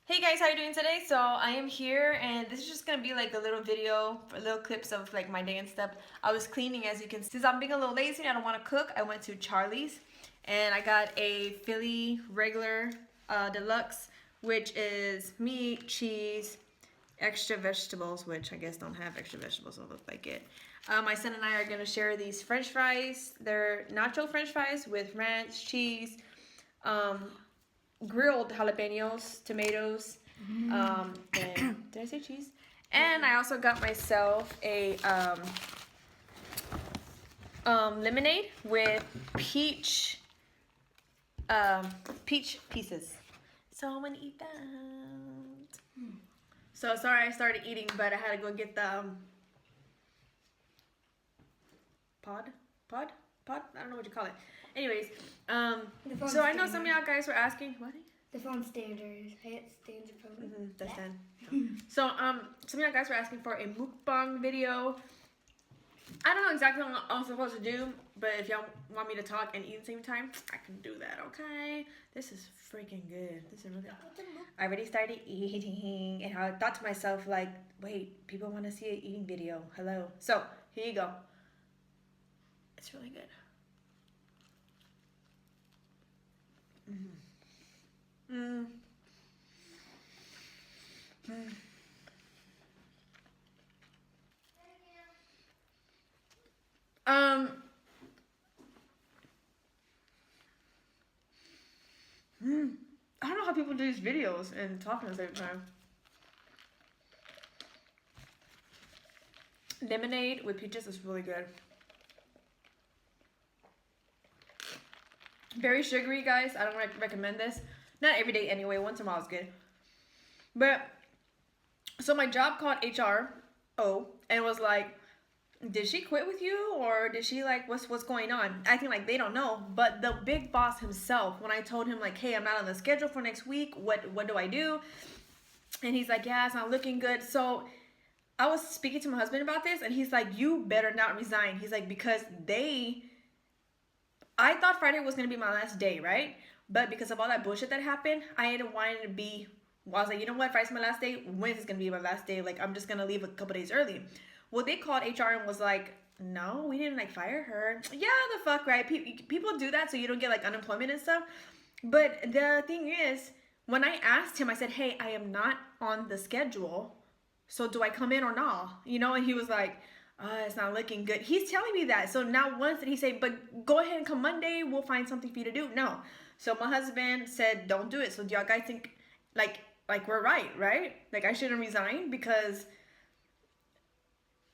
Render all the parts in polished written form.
Hey guys, how are you doing today? So I am here and this is just gonna be like a little video, little clips of like my day and stuff. I was cleaning, as you can see. Since I'm being a little lazy and I don't want to cook, I went to Charlie's and I got a Philly regular deluxe, which is meat, cheese, extra vegetables, which I guess don't have extra vegetables, so it looks like it. My son and I are gonna share these French fries. They're nacho French fries with ranch, cheese, grilled jalapenos, tomatoes, and did I say cheese? And I also got myself a lemonade with peach peach pieces. So I'm gonna eat that. So sorry I started eating, but I had to go get the pod. I don't know what you call it. Anyways, so I know some of y'all guys were asking what. The phone standard. It stands your phone. The stand. So some of y'all guys were asking for a mukbang video. I don't know exactly what I'm supposed to do, but if y'all want me to talk and eat at the same time, I can do that. Okay. This is freaking good. This is really good. I already started eating, and I thought to myself like, wait, people want to see an eating video. Hello. So here you go. It's really good. I don't know how people do these videos and talk at the same time. Lemonade with peaches is really good. Very sugary, guys. I don't recommend this. Not every day anyway. Once in a while is good. But, so my job called HRO and was like, did she quit with you, or did she like what's going on? Acting like they don't know. But the big boss himself, when I told him like, hey, I'm not on the schedule for next week, what do I do? And he's like, yeah, it's not looking good. So I was speaking to my husband about this, and he's like, you better not resign. He's like, because I thought Friday was gonna be my last day, right? But because of all that bullshit that happened, I didn't want it to be. Well, I was like, you know what? Friday's my last day. Wednesday's gonna be my last day. Like, I'm just gonna leave a couple days early. Well, they called HR and was like, no, we didn't like fire her. Yeah, the fuck, right? People do that so you don't get like unemployment and stuff. But the thing is, when I asked him, I said, hey, I am not on the schedule. So do I come in or not? You know, and he was like, it's not looking good. He's telling me that. So now once did he say, but go ahead and come Monday, we'll find something for you to do. No. So my husband said, don't do it. So do y'all guys think like we're right? Like I shouldn't resign because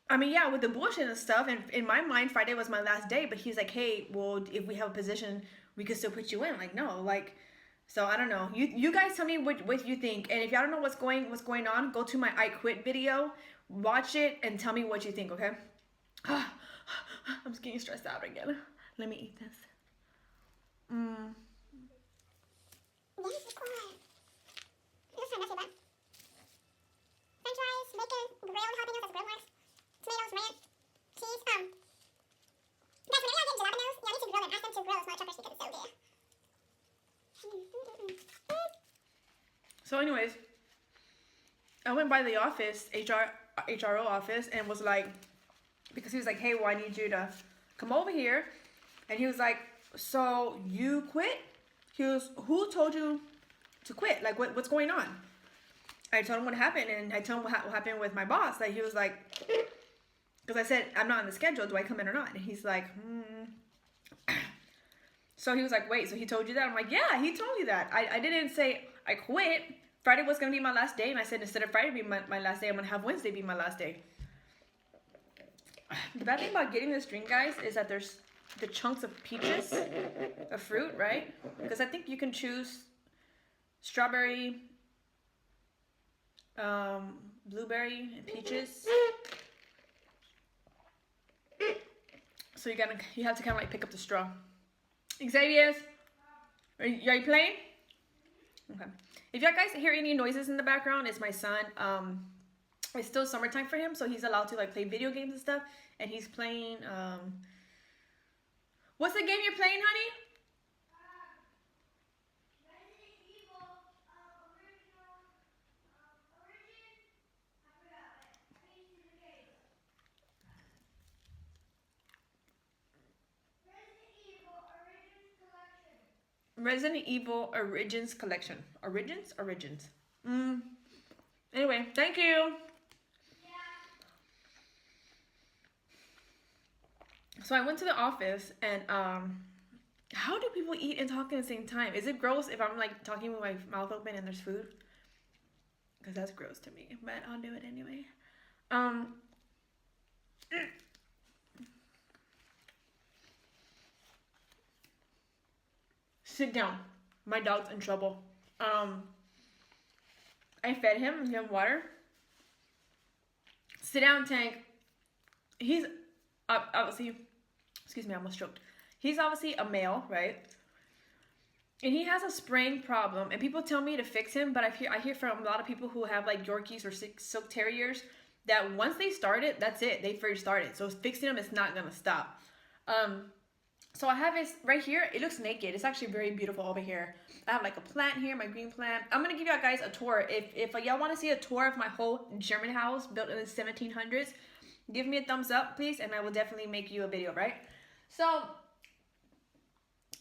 I mean, yeah, with the bullshit and stuff, and in my mind, Friday was my last day, but he's like, hey, well, if we have a position, we could still put you in. Like, no, like, so I don't know. You guys tell me what you think. And if y'all don't know what's going on, go to my I Quit video, watch it, and tell me what you think, okay? I'm getting stressed out again. Let me eat this. French fries, bacon, grilled jalapenos, that's grilled ones, tomatoes, ranch, cheese, guys, whenever y'all get jalapenos, y'all need to grill them. Ask them to grill the small choppers because it's so good. So anyways, I went by the office, HRO office, and was like, because he was like, hey, well, I need you to come over here. And he was like, so you quit? He was, who told you to quit? Like, what's going on? I told him what happened, and I told him what happened with my boss. Like, he was like, because I said, I'm not on the schedule. Do I come in or not? And he's like, So he was like, wait, so he told you that? I'm like, yeah, he told me that. I didn't say I quit. Friday was going to be my last day, and I said instead of Friday being my last day, I'm going to have Wednesday be my last day. The bad thing about getting this drink, guys, is that there's the chunks of peaches, of fruit, right? Because I think you can choose strawberry, blueberry, and peaches. So you have to kind of like pick up the straw. Xavier, are you playing? Okay. If y'all guys hear any noises in the background, it's my son. It's still summertime for him, so he's allowed to like play video games and stuff. And he's playing. What's the game you're playing, honey? Resident Evil Origins Collection. Origins? Anyway, thank you. So I went to the office and how do people eat and talk at the same time? Is it gross if I'm like talking with my mouth open and there's food? Because that's gross to me, but I'll do it anyway. Sit down. My dog's in trouble. I fed him, give him water. Sit down, Tank. He's obviously, excuse me, I almost choked. He's obviously a male, right? And he has a spraying problem, and people tell me to fix him, but I hear from a lot of people who have like Yorkies or Silk Terriers that once they start it, that's it. They first started. So fixing them is not gonna stop. So I have his right here. It looks naked. It's actually very beautiful over here. I have like a plant here, my green plant. I'm gonna give you guys a tour. If y'all want to see a tour of my whole German house built in the 1700s, give me a thumbs up, please, and I will definitely make you a video, right? So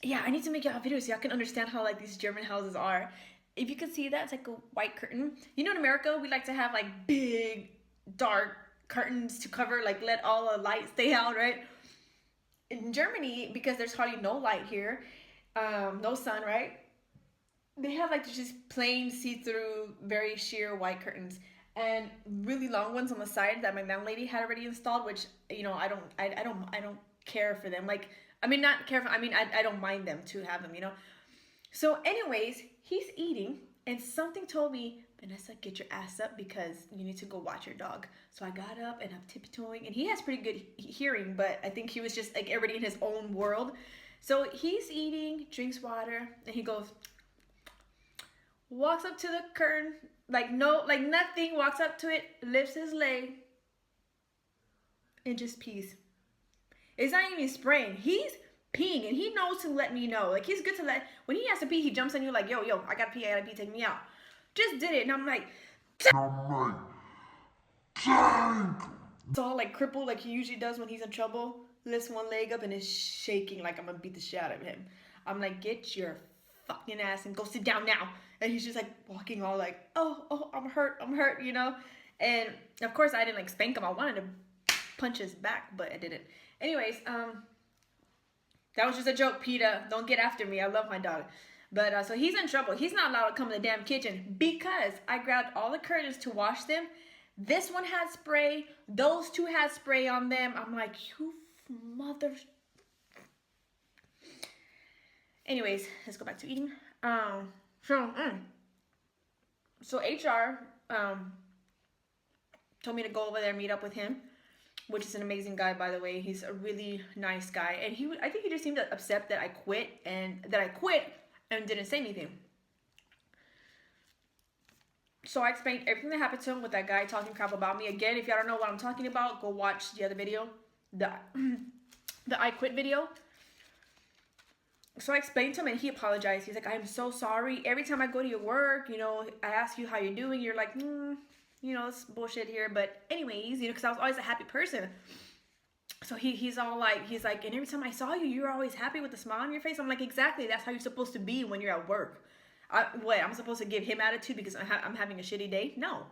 yeah, I need to make y'all a video so y'all can understand how like these German houses are. If you can see that, it's like a white curtain. You know, in America, we like to have like big, dark curtains to cover, like let all the light stay out, right? In Germany, because there's hardly no light here, no sun, right? They have like just plain see-through, very sheer white curtains, and really long ones on the side that my landlady had already installed. Which, you know, I don't care for them. Like, I mean, not care for. I mean, I don't mind them to have them, you know. So, anyways, he's eating, and something told me, Vanessa, get your ass up because you need to go watch your dog. So I got up and I'm tiptoeing, and he has pretty good hearing, but I think he was just like already in his own world. So he's eating, drinks water, and he goes, walks up to the curtain, like nothing, walks up to it, lifts his leg, and just pees. It's not even spraying. He's peeing, and he knows to let me know. Like, he's good to let, when he has to pee, he jumps on you like, yo, I gotta pee, take me out. Just did it, and I'm like, dang! It's all like crippled like he usually does when he's in trouble. Lifts one leg up and is shaking like I'm gonna beat the shit out of him. I'm like, get your fucking ass and go sit down now. And he's just like walking all like, oh, I'm hurt, you know? And of course I didn't like spank him. I wanted to punch his back, but I didn't. Anyways, that was just a joke, Peter. Don't get after me. I love my dog. But so he's in trouble. He's not allowed to come in the damn kitchen because I grabbed all the curtains to wash them. This one had spray. Those two had spray on them. I'm like, you mother. Anyways, let's go back to eating. So HR told me to go over there and meet up with him, which is an amazing guy, by the way. He's a really nice guy, and I think he just seemed upset that I quit and didn't say anything. So I explained everything that happened to him with that guy talking crap about me. Again, if y'all don't know what I'm talking about, go watch the other video, the I quit video. So I explained to him, and he apologized. He's like, I'm so sorry. Every time I go to your work, you know, I ask you how you're doing. You're like, you know, it's bullshit here. But anyways, you know, because I was always a happy person. So he's like, and every time I saw you, you were always happy with a smile on your face. I'm like, exactly. That's how you're supposed to be when you're at work. I'm supposed to give him attitude because I'm having a shitty day? No.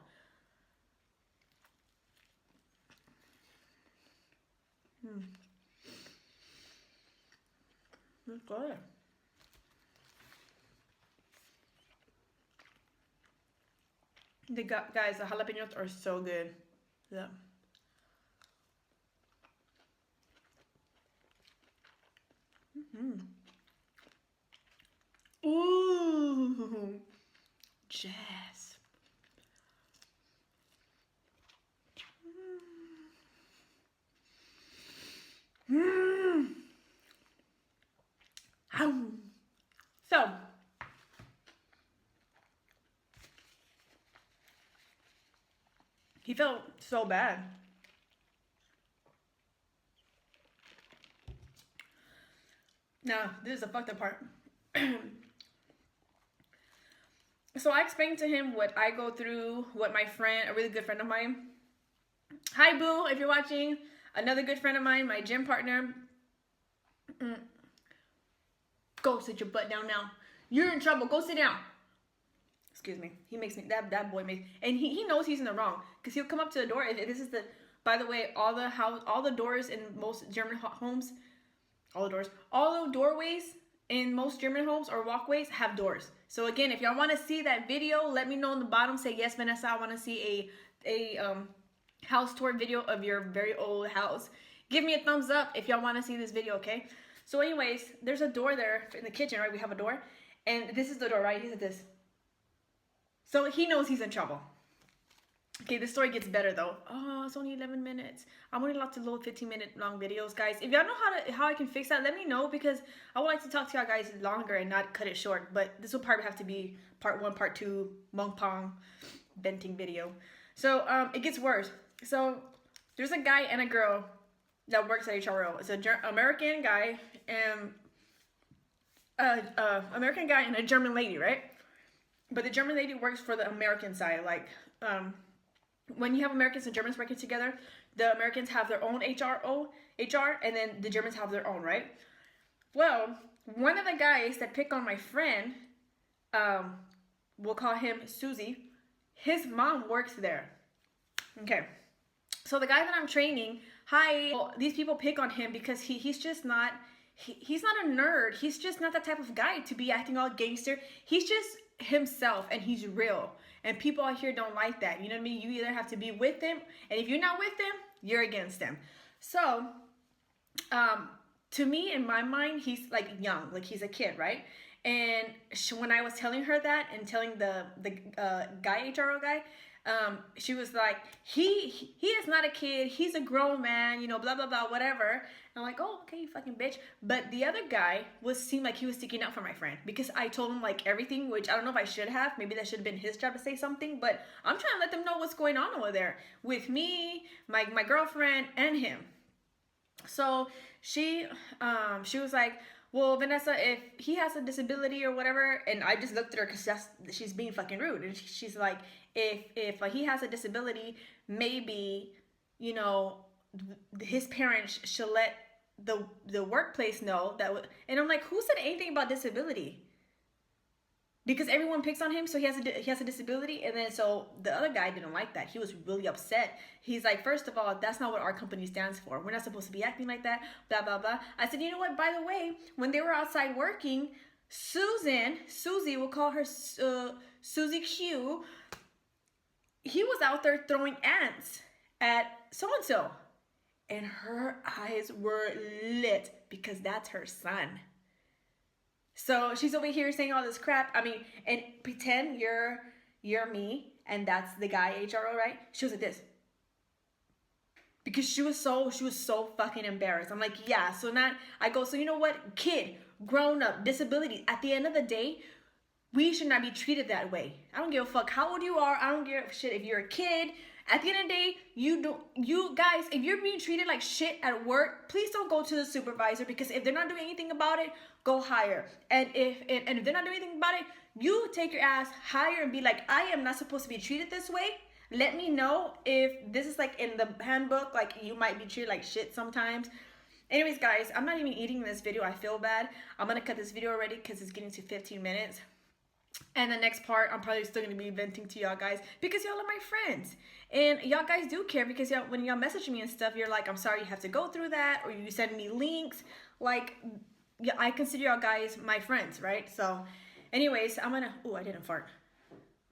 That's good. Guys, the jalapenos are so good. Yeah. Ooh, jazz. So, he felt so bad. Now, this is the fucked up part. So I explained to him what I go through, what my friend, a really good friend of mine. Hi, Boo, if you're watching. Another good friend of mine, my gym partner, Go sit your butt down now. You're in trouble. Go sit down. Excuse me. He makes me, that boy makes, and he knows he's in the wrong. Because he'll come up to the door. If this is the, by the way, all the doors in most German homes, all the doorways in most German homes or walkways have doors. So again, if y'all want to see that video, let me know in the bottom. Say, yes, Vanessa, I want to see a house tour video of your very old house. Give me a thumbs up if y'all want to see this video, okay? So anyways, there's a door there in the kitchen, right? We have a door. And this is the door, right? He's at this. So he knows he's in trouble. Okay, this story gets better though. Oh, it's only 11 minutes. I'm only allowed to load 15-minute long videos, guys. If y'all know how I can fix that, let me know, because I would like to talk to y'all guys longer and not cut it short. But this will probably have to be part 1, part 2, Mukbang venting video. So it gets worse. So there's a guy and a girl that works at HRO. It's an American guy and a German lady, right? But the German lady works for the American side. Like, when you have Americans and Germans working together, the Americans have their own HR, and then the Germans have their own, right? Well, one of the guys that pick on my friend, we'll call him Susie, his mom works there. Okay. So the guy that I'm training, these people pick on him because he's just not, he's not a nerd. He's just not that type of guy to be acting all gangster. He's just himself, and he's real. And people out here don't like that. You know what I mean? You either have to be with them, and if you're not with them, you're against them. So, to me, in my mind, he's like young, like he's a kid, right? And when I was telling her that and telling the guy, HRO guy, she was like, he is not a kid, he's a grown man, you know, blah, blah, blah, whatever. And I'm like, oh, okay, you fucking bitch. But the other guy seemed like he was sticking up for my friend, because I told him like everything, which I don't know if I should have. Maybe that should have been his job to say something, but I'm trying to let them know what's going on over there with me, my girlfriend, and him. So she was like, well, Vanessa, if he has a disability or whatever, and I just looked at her because she's being fucking rude, and she's like, if he has a disability, maybe, you know, his parents should let the workplace know that. And I'm like, who said anything about disability? Because everyone picks on him, so he has a disability, and then so the other guy didn't like that. He was really upset. He's like, first of all, that's not what our company stands for. We're not supposed to be acting like that, blah, blah, blah. I said, you know what, by the way, when they were outside working, Susie, we'll call her Susie Q, he was out there throwing ants at so-and-so. And her eyes were lit because that's her son. So she's over here saying all this crap. I mean, and pretend you're me and that's the guy HRO, right? She was like this. Because she was so fucking embarrassed. I'm like, yeah, so you know what? Kid, grown up, disability. At the end of the day, we should not be treated that way. I don't give a fuck how old you are. I don't give a shit if you're a kid. At the end of the day, you guys, if you're being treated like shit at work, please don't go to the supervisor, because if they're not doing anything about it, go higher. And if they're not doing anything about it, you take your ass higher and be like, I am not supposed to be treated this way. Let me know if this is like in the handbook, like you might be treated like shit sometimes. Anyways, guys, I'm not even eating this video. I feel bad. I'm gonna cut this video already because it's getting to 15 minutes. And the next part, I'm probably still going to be venting to y'all guys because y'all are my friends. And y'all guys do care because when y'all message me and stuff, you're like, I'm sorry you have to go through that. Or you send me links. Like, yeah, I consider y'all guys my friends, right? So, anyways, I'm going to... Oh, I didn't fart.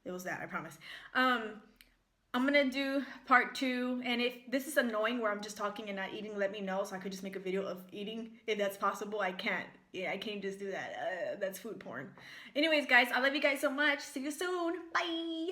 It was that, I promise. I'm going to do part 2. And if this is annoying where I'm just talking and not eating, let me know so I could just make a video of eating. If that's possible, I can't. Yeah, I can't just do that. That's food porn. Anyways, guys, I love you guys so much. See you soon. Bye.